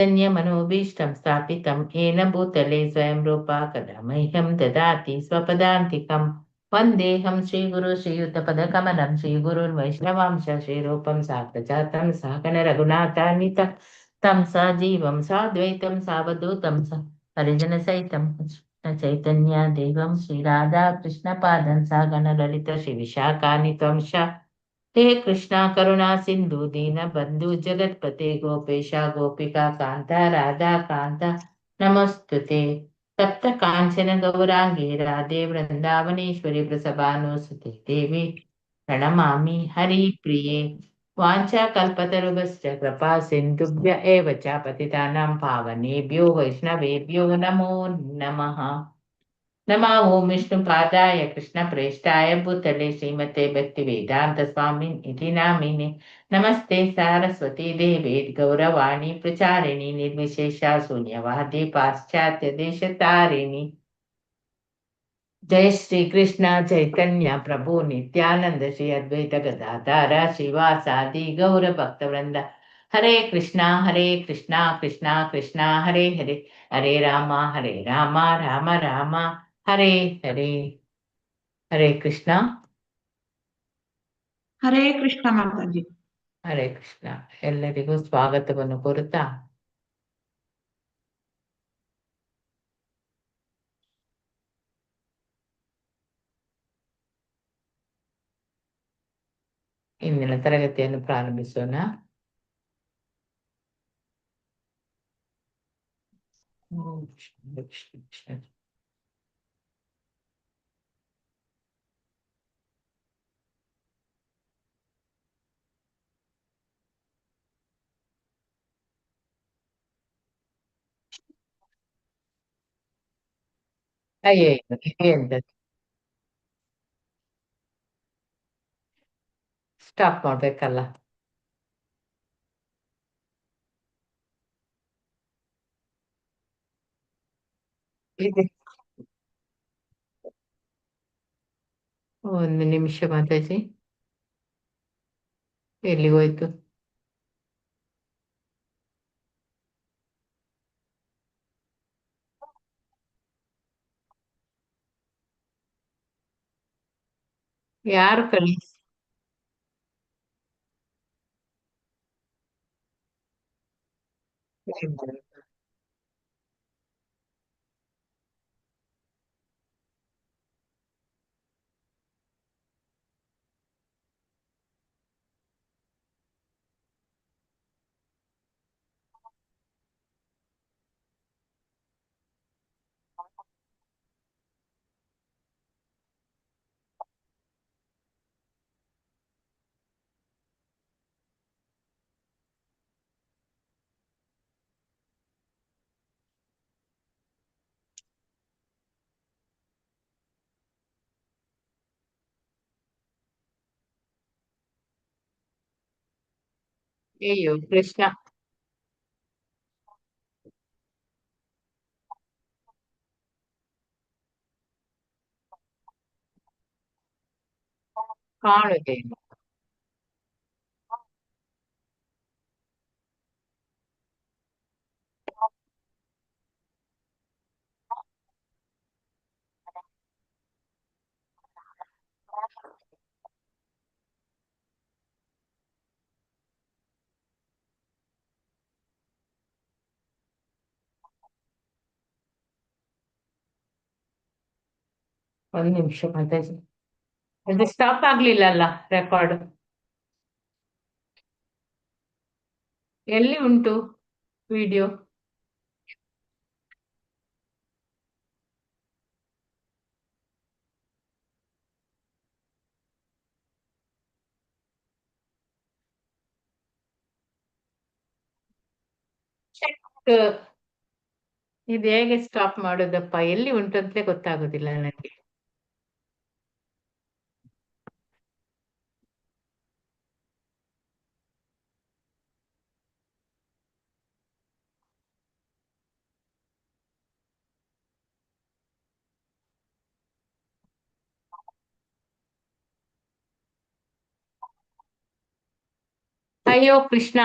मनोभीष्टं स्थापितं येन भूतले स्वयं रूपा कदा मह्यं ददाति स्वपदान्तिकं वन्देऽहं श्रीगुरु श्रीयुतपदकमलं श्रीगुरुन् वैष्णवांश श्रीरूपं साग्रजातं सहगणरघुनाथान्वितं तं सजीवं साद्वैतं सावधूतं स परिजनसहितं चैतन्य देवं श्रीराधा कृष्णपादं सगणललित श्रीविशाखान्वितं श हे कृष्णा करुणा सिंधु दीन बंधु जगतपते गोपेशा गोपिका कांता राधा कांता नमस्तुते तप्त कांचन गौरांगे राधे वृंदावनेश्वरी प्रसभानुसुते देवी प्रणमामि हरिप्रिये वाञ्छाकल्पतरुभ्यश्च कृपा सिन्धुभ्य एव च पतितानां पावनेभ्यो वैष्णवेभ्यो नमो नमः नमः ओं विष्णुपादाय कृष्णप्रेष्ठाय भूतले श्रीमते भक्तिवेदांत स्वामिन् इति नामिने नमस्ते सारस्वती देवे गौरवाणी प्रचारिणि निर्विशेषा शून्यवादी पाश्चात्य देशतारिणि जय श्री कृष्ण चैतन्य प्रभु नित्यानंद श्री अद्वैत गदाधर श्रीवासादि गौर भक्तवृंद हरे कृष्णा कृष्णा कृष्णा हरे हरे हरे रामा राम राम हरे हरे हरे कृष्णा ಹರೇ ಕೃಷ್ಣ ಮಾತಾಜಿ. ಹರೇ ಕೃಷ್ಣ. ಎಲ್ಲರಿಗೂ ಸ್ವಾಗತವನ್ನು ಕೋರುತ್ತಾ ಇಂದಿನ ತರಗತಿಯನ್ನು ಪ್ರಾರಂಭಿಸೋಣ. ಓಂ ಕೃಷ್ಣ ಕೃಷ್ಣ ಕೃಷ್ಣ. ಅಯ್ಯೋ ಎಂತ ಸ್ಟಾಪ್ ಮಾಡ್ಬೇಕಲ್ಲ. ಇದೆ ಒಂದು ನಿಮಿಷ ಮಾತಾಜಿ. ಎಲ್ಲಿಗೋಯ್ತು? ಯಾರು ಕಳಿಸಿ? ಅಯ್ಯೋ ಕೃಷ್ಣ. ಕಾಣುದೇ ಇಲ್ಲ. ಒಂದು ನಿಮಿಷ ಮಾತಾಜಿ. ಅದು ಸ್ಟಾಪ್ ಆಗ್ಲಿಲ್ಲ ಅಲ್ಲ ರೆಕಾರ್ಡ್? ಎಲ್ಲಿ ಉಂಟು ವಿಡಿಯೋ? ಚೆಕ್. ಇದು ಹೇಗೆ ಸ್ಟಾಪ್ ಮಾಡೋದಪ್ಪ? ಎಲ್ಲಿ ಉಂಟು ಅಂತಲೇ ಗೊತ್ತಾಗೋದಿಲ್ಲ ನನಗೆ. ಅಯ್ಯೋ ಕೃಷ್ಣ.